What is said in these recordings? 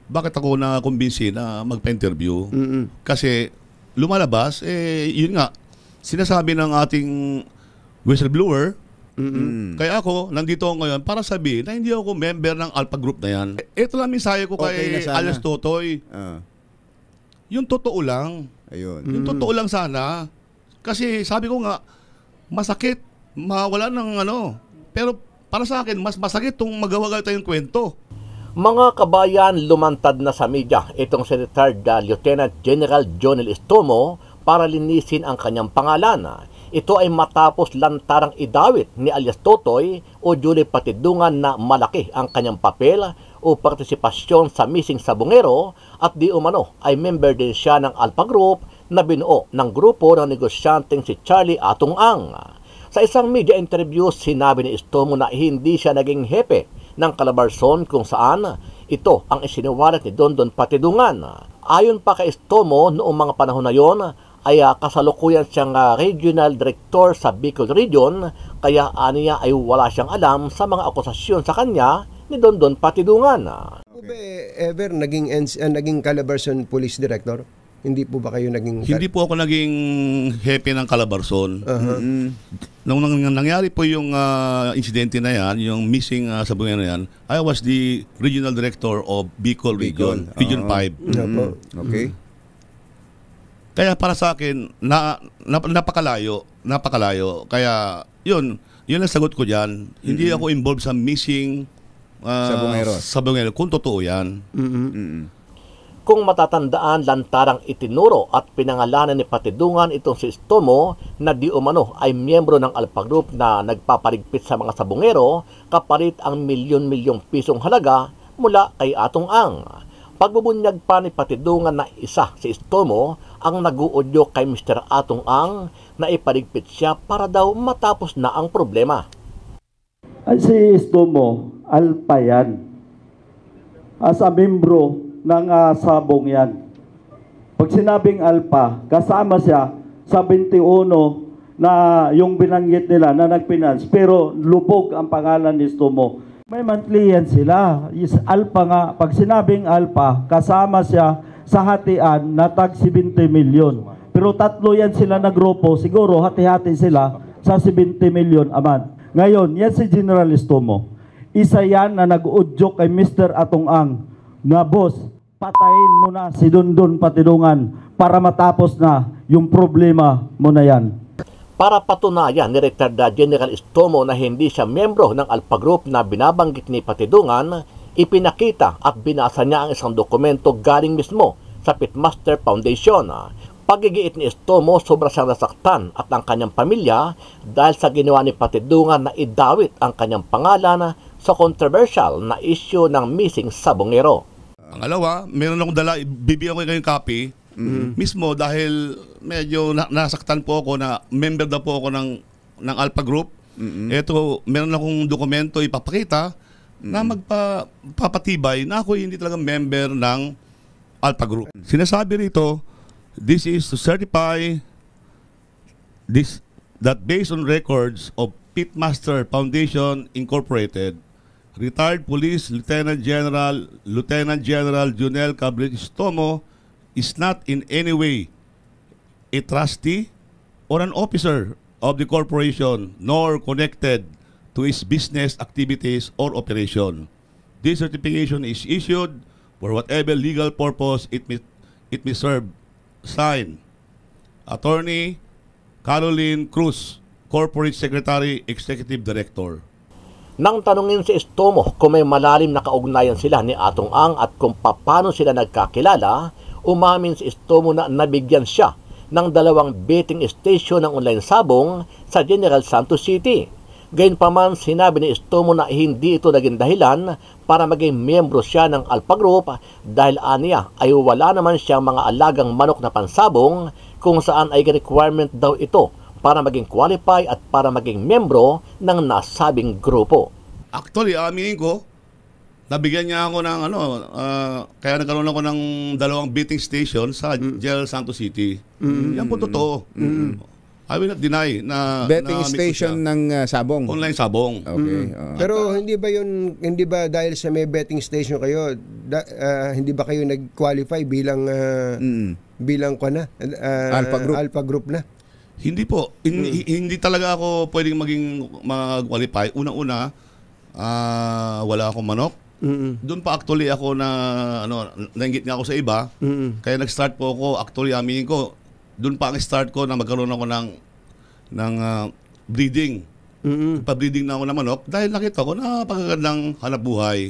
bakit ako na-kumbinsi na magpa-interview? Kasi lumalabas, yun nga, sinasabi ng ating whistleblower, kaya ako, nandito ako ngayon para sabihin na hindi ako member ng Alpha Group na yan. Ito lang mensahe ko kay alias Totoy. Yung totoo lang. Ayun. Yung totoo lang sana. Kasi sabi ko nga, masakit, mawala ng ano. Pero para sa akin, mas masakit itong magawa tayong kwento. Mga kabayan, lumantad na sa media itong si retired Lieutenant General Jonel Estomo para linisin ang kanyang pangalan. Ito ay matapos lantarang idawit ni alias Totoy o Julie Patidungan na malaki ang kanyang papel o partisipasyon sa missing sabungero at di umano ay member din siya ng Alpha Group na binuo ng grupo ng negosyanteng si Charlie Atong Ang. Sa isang media interview, sinabi ni Estomo na hindi siya naging hepe ng Calabarzon kung saan ito ang isiniwalat ni Dondon Patidungan. Ayon pa kay Estomo, noong mga panahon na yon ay kasalukuyan siyang regional director sa Bicol Region, kaya aniya ay wala siyang alam sa mga akusasyon sa kanya ni Dondon Patidungan. Okay. Ever naging Calabarzon Police Director? Hindi po ba kayo naging... Hindi po ako naging hepe ng Calabarzon. Nung nangyari po yung insidente na yan, yung missing sabungero na yan, I was the regional director of Bicol Region, Region 5. Okay. Kaya para sa akin, napakalayo. Kaya yun ang sagot ko dyan. Hindi ako involved sa missing sabungero. Kung totoo yan. Kung matatandaan, lantarang itinuro at pinangalanan ni Patidungan itong si Estomo na di umano ay miyembro ng Alpha Group na nagpapaligpit sa mga sabungero kapalit ang milyon-milyong pisong halaga mula kay Atong Ang. Pagbubunyag pa ni Patidungan na isa si Estomo ang nag-uudyo kay Mr. Atong Ang na ipaligpit siya para daw matapos na ang problema. Ay, si Estomo, Alpha yan. As a membro ng sabong yan. Pag sinabing Alpha, kasama siya sa 21 na yung binanggit nila na nagfinance, pero lubog ang pangalan ni Estomo. May monthly yan sila. Is Alpha nga. Pag sinabing Alpha, kasama siya sa hatian na tag 70 milyon. Pero tatlo yan sila na grupo. Siguro hati-hati sila sa 70 milyon aman. Ngayon, yan si General Estomo. Isa yan na nag-udyok kay Mr. Atong Ang na, boss, patayin mo na si Dondon Patidungan para matapos na yung problema mo na yan. Para patunayan ni retired General Estomo na hindi siya miyembro ng Alpha Group na binabanggit ni Patidungan, ipinakita at binasa niya ang isang dokumento galing mismo sa Pitmaster Foundation. Pagigiit ni Estomo, sobra siyang nasaktan at ang kanyang pamilya dahil sa ginawa ni Patidungan na idawit ang kanyang pangalan sa controversial na issue ng missing sabongero. Pangalawa, meron akong dala, bibigyan ko kayong copy. Mismo dahil medyo nasaktan po ako na member na po ako ng Alpha Group. Ito, meron akong dokumento ipapakita na magpapatibay na ako hindi talaga member ng Alpha Group. Sinasabi rito, this is to certify that based on records of Pitmaster Foundation Incorporated, retired Police Lieutenant General Jonel Cabrera Estomo is not in any way a trustee or an officer of the corporation nor connected to its business activities or operation. This certification is issued for whatever legal purpose it may serve. Signed, Attorney Caroline Cruz, Corporate Secretary, Executive Director. Nang tanungin si Estomo kung may malalim na kaugnayan sila ni Atong Ang at kung paano sila nagkakilala, umamin si Estomo na nabigyan siya ng 2 betting station ng online sabong sa General Santos City. Gayunpaman, sinabi ni Estomo na hindi ito naging dahilan para maging miyembro siya ng Alpha Group dahil aniya ay wala naman siyang mga alagang manok na pansabong kung saan ay requirement daw ito para maging qualify at para maging miyembro ng nasabing grupo. Actually, aminin ko, nabigyan niya ako ng kaya nagkaroon ako ng 2 betting station sa General Santos City. Yan po totoo. I will not deny na Betting na-meet ko station siya. ng Sabong. Online sabong. Okay. Pero hindi ba dahil sa may betting station kayo, hindi ba kayo nag-qualify bilang bilang Alpha Group na? Hindi po. Hindi talaga ako pwedeng maging mag-qualify. Unang-una, wala akong manok. Doon pa actually ako na nainggit nga ako sa iba. Kaya nag-start po ako, actually aminin ko, doon pa ang start ko na magkaroon ako ng breeding. Pa-breeding na ako ng manok dahil nakita ko na pagkagandang hanap buhay.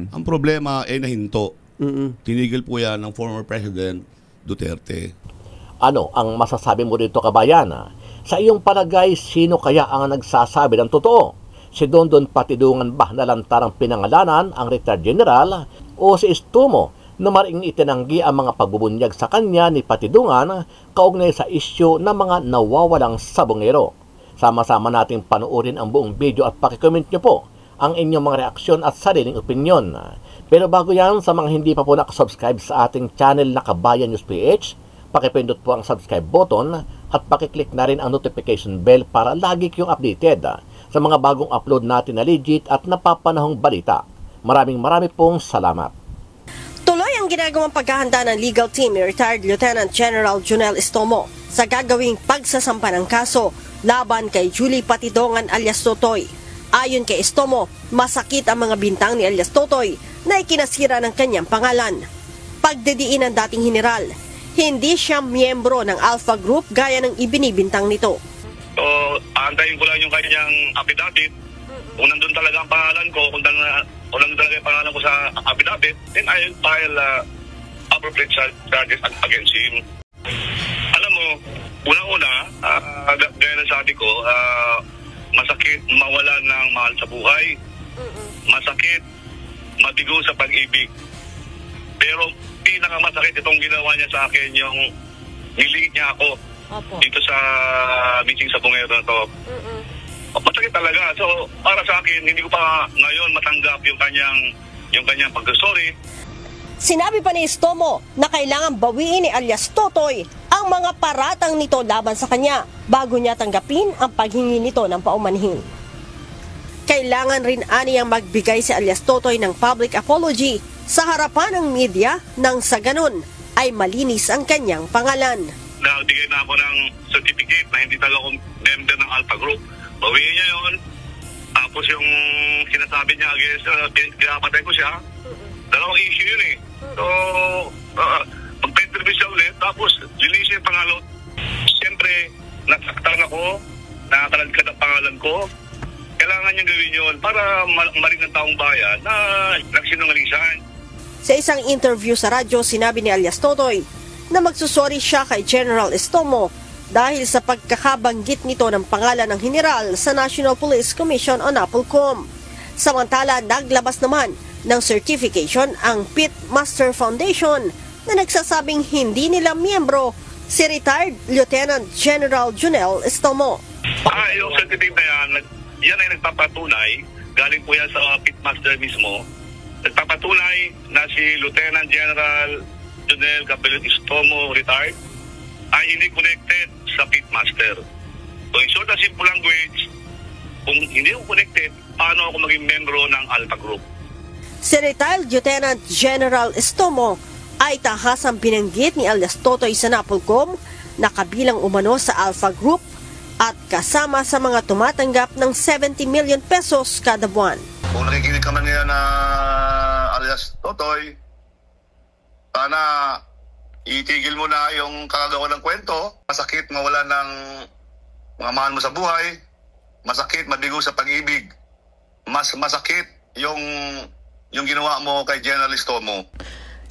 Ang problema ay nahinto. Tinigil po yan ng former President Duterte. Ano ang masasabi mo dito, kabayan? Sa iyong palagay, sino kaya ang nagsasabi ng totoo? Si Dondon Patidungan ba na lantarang pinangalanan ang retired general o si Estomo na maring itinanggi ang mga pagbubunyag sa kanya ni Patidungan kaugnay sa isyu ng mga nawawalang sabongero? Sama-sama nating panoorin ang buong video at pakicomment nyo po ang inyong mga reaksyon at sariling opinyon. Pero bago yan, sa mga hindi pa po nakasubscribe sa ating channel na Kabayan News PH, pakipindot po ang subscribe button at pakiclick na rin ang notification bell para lagi kayong updated sa mga bagong upload natin na legit at napapanahong balita. Maraming pong salamat. Tuloy ang ginagawang paghahanda ng legal team ni retired Lieutenant General Jonel Estomo sa gagawing pagsasampa ng kaso laban kay Julie Patidongan alias Totoy. Ayon kay Estomo, masakit ang mga bintang ni alias Totoy na ikinasira ng kanyang pangalan. Pagdidiin ng dating general, hindi siya miyembro ng Alpha Group gaya ng ibinibintang nito. So, aantayin ko lang yung kanyang affidavit. Kung nandun talaga ang pangalan ko, kung nandun talaga yung pangalan ko sa affidavit, then I'll file appropriate charges against him. Alam mo, unang-una, gaya na sabi ko, masakit mawalan ng mahal sa buhay. Masakit mabigo sa pag-ibig. Pero pinakamasakit itong ginawa niya sa akin, yung niliit niya ako. Opo. Dito sa meeting sa bungero na to. Masakit talaga. So, para sa akin, hindi ko pa ngayon matanggap yung kanyang pag-sorry. Sinabi pa ni Estomo na kailangan bawiin ni alias Totoy ang mga paratang nito laban sa kanya bago niya tanggapin ang paghingi nito ng paumanhin. Kailangan rin aniyang magbigay si alias Totoy ng public apology sa harapan ng media nang sa ganun ay malinis ang kanyang pangalan. Nagbigay na ako ng certificate na hindi talaga ako member ng Alpha Group. Bawiin niya yun. Tapos yung sinasabi niya against, pinapatay ko siya. Dalawang issue yun eh. So, magpa-interview siya ulit. Tapos, lilisin yung pangalan. Siyempre, nasaktan ako. Nakakalagkad ang pangalan ko. Kailangan niyang gawin yun para maring ng taong bayan na nagsinungaling siya. Sa isang interview sa radyo, sinabi ni alias Totoy na magsusorry siya kay General Estomo dahil sa pagkakabanggit nito ng pangalan ng general sa National Police Commission o NAPOLCOM. Samantala, naglabas naman ng certification ang Pitmaster Foundation na nagsasabing hindi nila miyembro si retired Lieutenant General Jonel Estomo. Yung certificate na yan ay nagpapatunay, galing po yan sa Pitmaster mismo, nagpapatunay na si Lieutenant General Jonel Gabriel Estomo retired ay hindi connected sa Pitmaster. So in short and simple language, kung hindi ako connected, paano ako maging membro ng Alpha Group? Si retired Lieutenant General Estomo ay tahasang binanggit ni alias Totoy sa NAPOLCOM na kabilang umano sa Alpha Group at kasama sa mga tumatanggap ng 70 million pesos kada buwan. Kung nakikinig ka man ngayon na alias Totoy, sana itigil mo na yung kakagawa ng kwento. Masakit mawala ng mga mahal mo sa buhay. Masakit mabigo sa pag-ibig. Mas masakit yung ginawa mo kay General Estomo.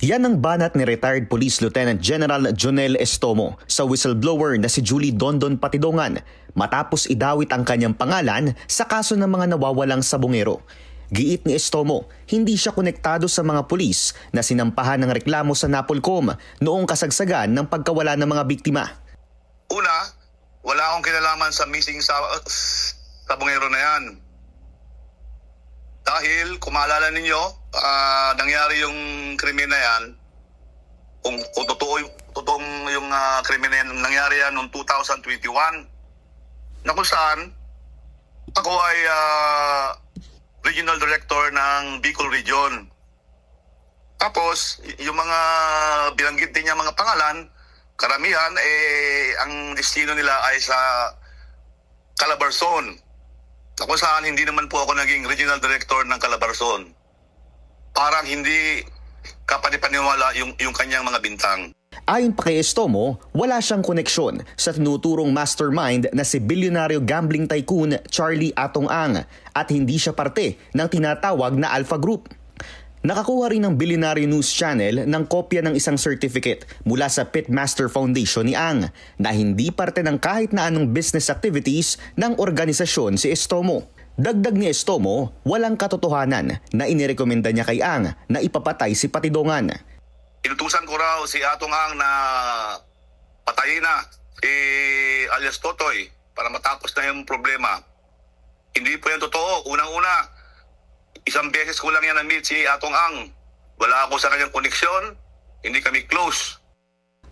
Yan ang banat ni retired Police Lieutenant General Jonel Estomo sa whistleblower na si Julie Dondon Patidongan matapos idawit ang kanyang pangalan sa kaso ng mga nawawalang sabongero. Giit ni Estomo, hindi siya konektado sa mga pulis na sinampahan ng reklamo sa NAPOLCOM noong kasagsagan ng pagkawala ng mga biktima. Una, wala akong kinalaman sa missing sabongero na yan. Dahil, kung maalala ninyo, nangyari yung krimen na yan, kung totoong yung krimen na yan, nangyari yan noong 2021. na kung saan ako ay Regional Director ng Bicol Region. Tapos, yung mga binanggit din niya mga pangalan, karamihan, ang destino nila ay sa Calabarzon. Na kung saan hindi naman po ako naging Regional Director ng Calabarzon. Parang hindi kapanipaniwala yung kanyang mga bintang. Ayon pa kay Estomo, wala siyang koneksyon sa tinuturong mastermind na si bilyonaryo gambling tycoon Charlie Atong Ang at hindi siya parte ng tinatawag na Alpha Group. Nakakuha rin ng Billionaire News Channel ng kopya ng isang certificate mula sa Pitmaster Foundation ni Ang na hindi parte ng kahit na anong business activities ng organisasyon si Estomo. Dagdag ni Estomo, walang katotohanan na inirekomenda niya kay Ang na ipapatay si Patidongan. Inutusan ko raw si Atong Ang na patayin na alias Totoy para matapos na yung problema. Hindi po yan totoo. Unang-una, isang beses ko lang yan na-meet si Atong Ang. Wala ako sa kanyang koneksyon, hindi kami close.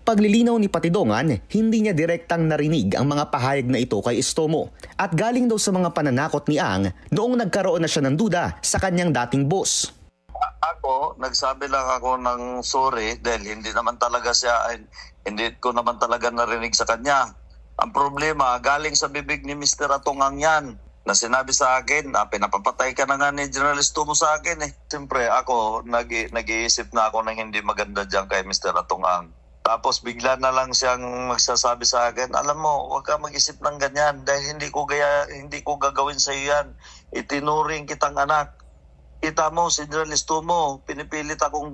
Paglilinaw ni Patidongan, hindi niya direktang narinig ang mga pahayag na ito kay Estomo at galing daw sa mga pananakot ni Ang noong nagkaroon na siya ng duda sa kanyang dating boss. Ako, nagsabi lang ako ng sorry dahil hindi ko naman talaga narinig sa kanya. Ang problema, galing sa bibig ni Mr. Atong Ang yan. Na sinabi sa akin, pinapapatay ka na nga ni General Estomo sa akin eh. Siyempre ako, nag-iisip na ako ng hindi maganda dyan kay Mr. Atong Ang. Tapos bigla na lang siyang magsasabi sa akin, alam mo, huwag ka mag-isip ng ganyan dahil hindi ko gagawin sa iyo yan. Itinuring kitang anak. Kita mo, si General Estomo, pinipilit akong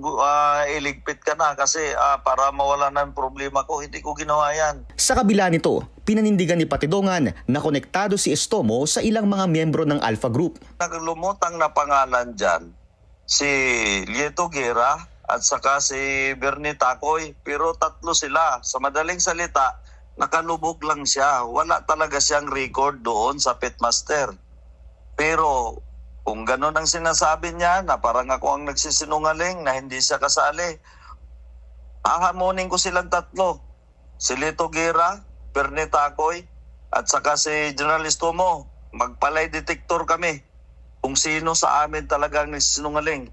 iligpit ka na kasi para mawala na ang problema ko, hindi ko ginawa yan. Sa kabila nito, pinanindigan ni Patidongan na konektado si Estomo sa ilang mga miyembro ng Alpha Group. Naglumutang na pangalan dyan, si Lieto Guerra at saka si Bernie Tacoy, pero tatlo sila. Sa madaling salita, nakalubog lang siya. Wala talaga siyang record doon sa Pitmaster. Pero kung gano'n ang sinasabi niya na parang ako ang nagsisinungaling na hindi siya kasali, hahamunin ko silang tatlo. Si Lieto Guerra, Bernie Tacoy, at saka si General Estomo. Magpalay detector kami kung sino sa amin talaga ang nagsisinungaling.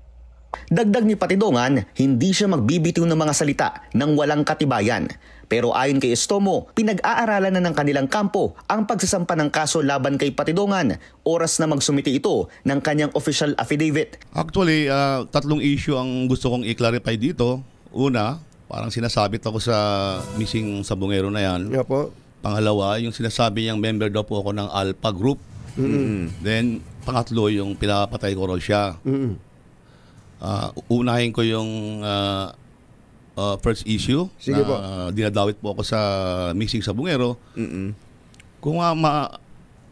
Dagdag ni Patidongan, hindi siya magbibitiw ng mga salita ng walang katibayan. Pero ayon kay Estomo, pinag-aaralan na ng kanilang kampo ang pagsasampa ng kaso laban kay Patidongan. Oras na magsumiti ito ng kanyang official affidavit. Actually, tatlong issue ang gusto kong i-clarify dito. Una, parang sinasabit ako sa missing sabungero na yan. Yeah, po. Pangalawa, yung sinasabi niyang member daw po ako ng Alpha Group. Then, pangatlo, yung pinapatay ko raw siya. Unahin ko yung first issue. Sige po. Dinadawit po ako sa missing sabungero. Kung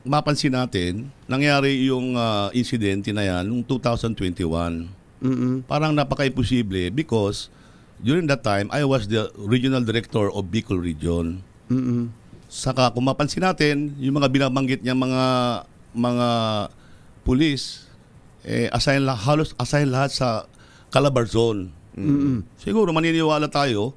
mapansin natin, nangyari yung insidente na yan noong 2021. Parang napaka-imposible because during that time, I was the regional director of Bicol Region. Saka kung mapansin natin, yung mga binabanggit niya mga pulis, halos assign lahat sa Calabarzon. Siguro maniniwala tayo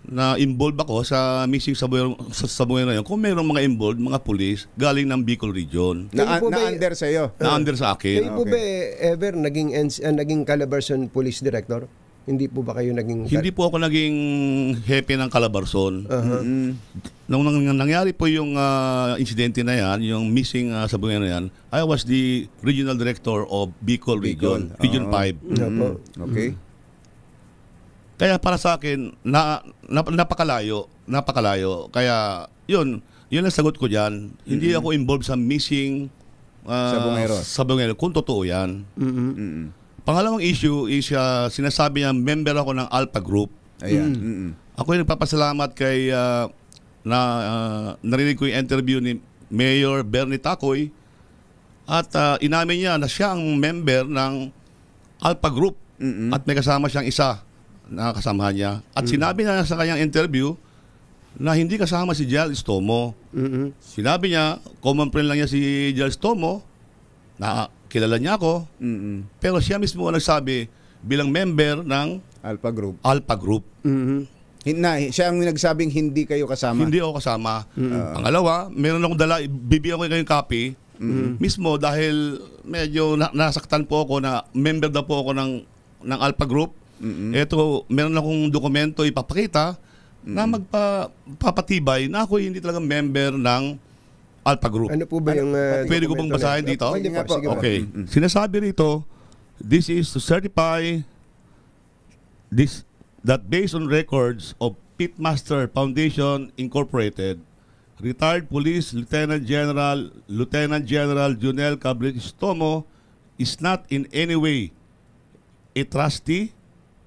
na involved ako sa missing sabungero na yun kung mayroong mga involved, mga pulis galing ng Bicol Region. Na-under sa iyo? Na-under sa akin. Kayo po ba ever naging Calabarzon Police Director? Hindi po ba kayo naging... Hindi po ako naging hepe ng Calabarzon. Nung nangyari po yung insidente na yan, yung missing sabungero na yan, I was the regional director of Bicol Region, Region 5. Okay. Kaya para sa akin, napakalayo. Kaya yun ang sagot ko dyan. Hindi ako involved sa missing sabungero. Kung totoo yan. Pangalawang issue is sinasabi niya member ako ng Alpha Group. Ayan. Ako ay nagpapasalamat kay narinig ko yung interview ni Mayor Bernie Tacoy at inamin niya na siya ang member ng Alpha Group at may kasama siyang isa na kasamahan niya. At sinabi niya sa kanyang interview na hindi kasama si General Estomo. Sinabi niya, common friend lang niya si General Estomo, na kilala niya ako, pero siya mismo ang nagsabi bilang member ng Alpha Group. Alpha Group. Siya ang nagsabing hindi kayo kasama. Hindi ako kasama. Pangalawa, meron akong dala, bibigyan ko kayong copy. Mismo dahil medyo nasaktan po ako na member daw po ako ng Alpha Group. Ito, meron akong dokumento ipapakita na magpapatibay na ako hindi talaga member ng Alpha Group. Ano po ba yung pwede ko bang basahin dito? Pwede po, sige po. Okay. Sinasabi rito, this is to certify that based on records of Pitmaster Foundation Incorporated, retired Police Lieutenant General Junel Cabrera-Tomo is not in any way a trustee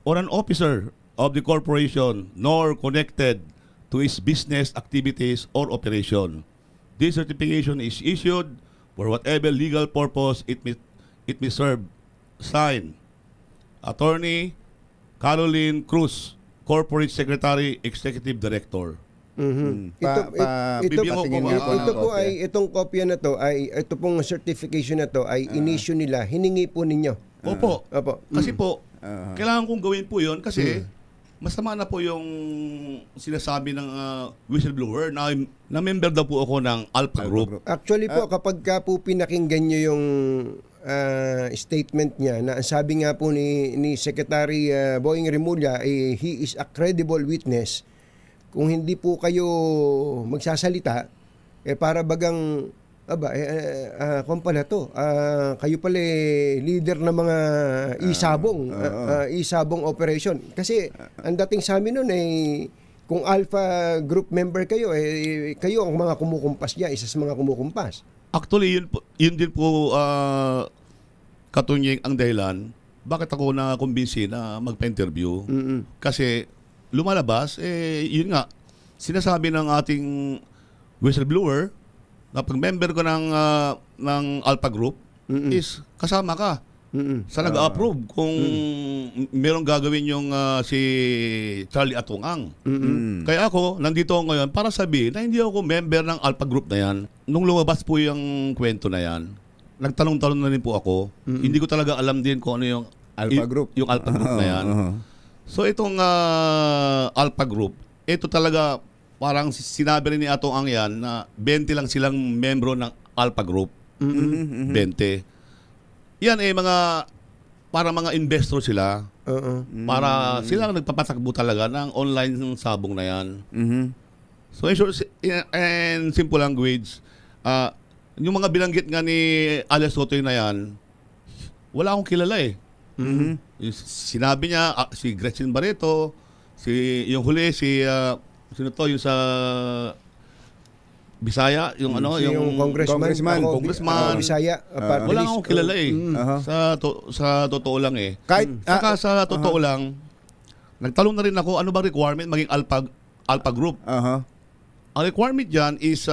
or an officer of the corporation nor connected to its business activities or operation. This certification is issued for whatever legal purpose it may serve. Signed, Attorney Caroline Cruz, Corporate Secretary, Executive Director. Itong kopya na to ay ito pong certification na to ay in-issue nila, hiningi po ninyo. Opo. Kasi po kailangan kong gawin po 'yon kasi masama na po yung sinasabi ng whistleblower na member daw po ako ng Alpha Group. Actually po kapag ka po pinakinggan nyo yung statement niya na sabi nga po ni Secretary Boying Remulla, he is a credible witness. Kung hindi po kayo magsasalita, para bagang, kung pala to, kayo pala leader ng mga isabong operation. Kasi ang dating sa amin nun kung Alpha Group member kayo, kayo ang mga kumukumpas niya, isa sa mga kumukumpas. Actually, yun din po Katunying ang dahilan bakit ako na-kumbinsi na magpa-interview. Kasi lumalabas, yun nga, sinasabi ng ating whistleblower na pag member ko ng Alpha Group is kasama ka sa nag-approve kung merong gagawin yung si Charlie Atungang. Kaya ako, nandito ako ngayon para sabihin na hindi ako member ng Alpha Group na yan. Nung lumabas po yung kwento na yan, nagtanong-tanong na rin po ako. Hindi ko talaga alam din kung ano yung Alpha Group. Yung Alpha Group na yan. So itong Alpha Group, ito talaga parang sinabi rin ni Atungang yan na 20 lang silang membro ng Alpha Group. 20. Yan para mga investor sila. Para sila nagpapatakbo talaga ng online sabong na yan. So in short, and simple language, yung mga binanggit nga ni Alias Sotoy na yan, wala akong kilala Sinabi niya, si Gretchen Barreto, yung huli, sino to, yung sa Bisaya, yung yung congressman. Bisaya. Wala akong kilala Sa totoo lang Saka sa totoo lang, nagtalong na rin ako, ano ba requirement maging Alpha Group? Ang requirement dyan is,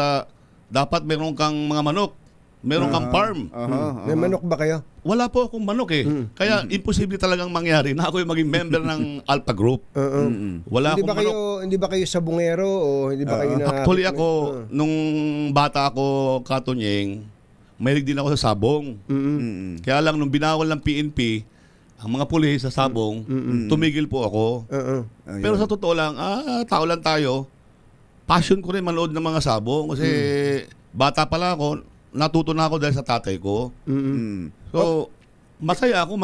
dapat meron kang mga manok, meron kang farm. May manok ba kayo? Wala po akong manok Kaya imposible talagang mangyari na ako yung maging member ng Alpha Group. Wala akong manok. Hindi ba kayo sabungero o hindi ba kayo na... Actually ako, nung bata ako, Katunying, mahilig din ako sa sabong. Kaya lang nung binawal ng PNP, ang mga pulis sa sabong, tumigil po ako. Pero sa totoo lang, tao lang tayo. Passion ko rin manood ng mga sabong kasi bata pala ako, natuto na ako dahil sa tatay ko. So, masaya ako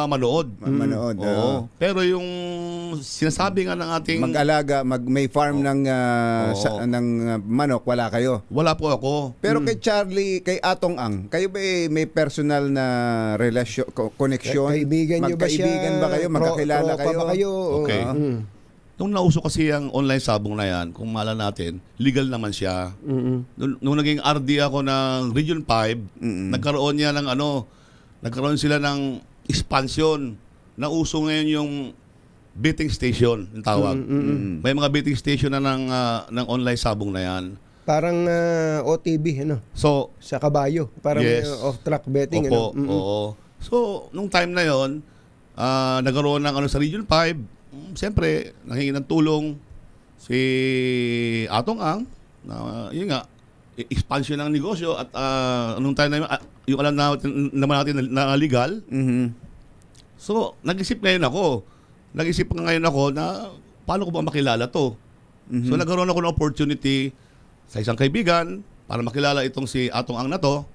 manood. Manood. Pero yung sinasabi nga ng ating mag-alaga, may farm ng manok, wala kayo. Wala po ako. Pero kay Charlie, kay Atungang, kayo ba may personal na relasyon, connection? Kaibigan niyo ba siya? Magkaibigan ba kayo? Magkakilala kayo? Ba kayo? Okay. Nung nauso kasi ang online sabong na yan, kung maalala natin, legal naman siya. Nung naging RD ako ng Region 5, nagkaroon sila ng expansion. Nauso ngayon yung betting station, yung tawag. May mga betting station na ng online sabong na yan. Parang OTB, So, sa kabayo. Parang off-track betting. Oo. So, nung time na yon, nagkaroon ng sa Region 5, siyempre, nanghingi ng tulong si Atungang na yun nga, expansion ng negosyo at nung time na yung alam naman natin na legal. So, nag-isip ngayon ako na paano ko ba makilala to? So nagkaroon ako ng opportunity sa isang kaibigan para makilala itong si Atong Ang na to.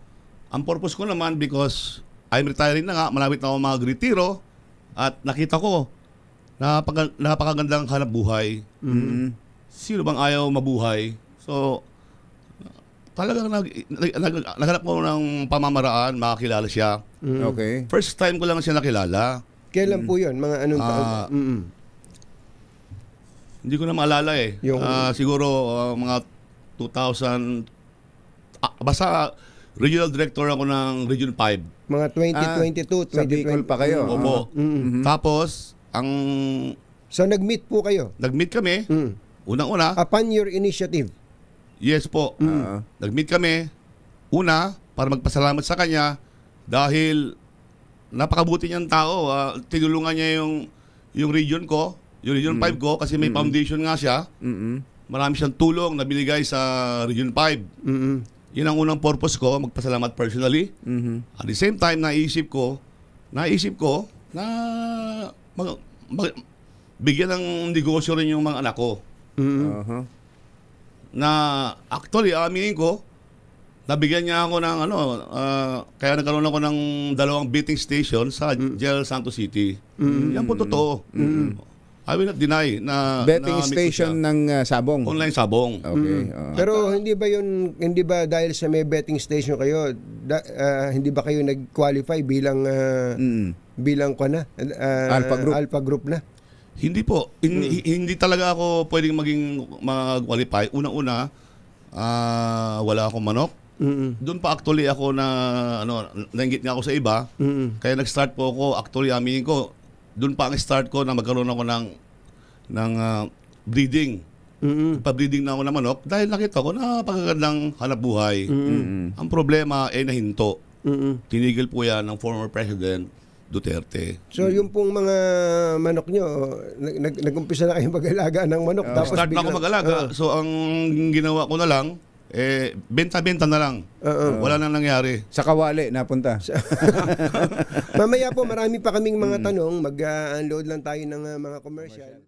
Ang purpose ko naman because I'm retiring na nga, malapit na ako mag-retiro at nakita ko napakagandang hanap buhay. Sino bang ayaw mabuhay? So talagang naghanap ko ng pamamaraan, makakilala siya. Okay. First time ko lang siya nakilala. Kailan po yun? Mga anong taon? Hindi ko na maalala eh. Siguro mga 2000, basta regional director ako ng Region 5. Mga 2022, Sa Bicol pa kayo. Opo. Tapos, So nag-meet po kayo? nag-meet kami. Unang-una, Upon your initiative? yes po. Nag-meet kami. Una, para magpasalamat sa kanya dahil napakabuti niyang tao. Tinulungan niya yung region ko, yung Region 5 ko, kasi may foundation nga siya. Marami siyang tulong na binigay sa Region 5. Yun ang unang purpose ko, magpasalamat personally. At the same time, naisip ko na bigyan ng negosyo rin yung mga anak ko. Na actually, aminin ko, nabigyan niya ako ng kaya nagkaroon ako ng 2 betting station sa General Santos City. Yan po totoo. I will not deny na Betting na station ng sabong. online sabong. Okay. Pero hindi ba dahil sa may betting station kayo, hindi ba kayo nag-qualify bilang Alpha Group na? Hindi po. Hindi talaga ako pwedeng mag-qualify. Unang-una, wala akong manok. Doon pa actually ako nainggit nga ako sa iba. Kaya nag-start po ako. Actually, aminin ko, doon pa ang start ko na magkaroon ako ng breeding. Pa-breeding na ako ng manok dahil nakita ko na napakagandang hanap buhay. Ang problema ay nahinto. Tinigil po yan ng former President Duterte. So yung pong mga manok nyo, nag-umpisa na kayo mag-alaga ng manok. Tapos Start na ako mag-alaga. So ang ginawa ko na lang, benta-benta na lang. Wala nang nangyari. Sa Kawali napunta. Mamaya po, marami pa kaming mga tanong. Mag-unload lang tayo ng mga commercial.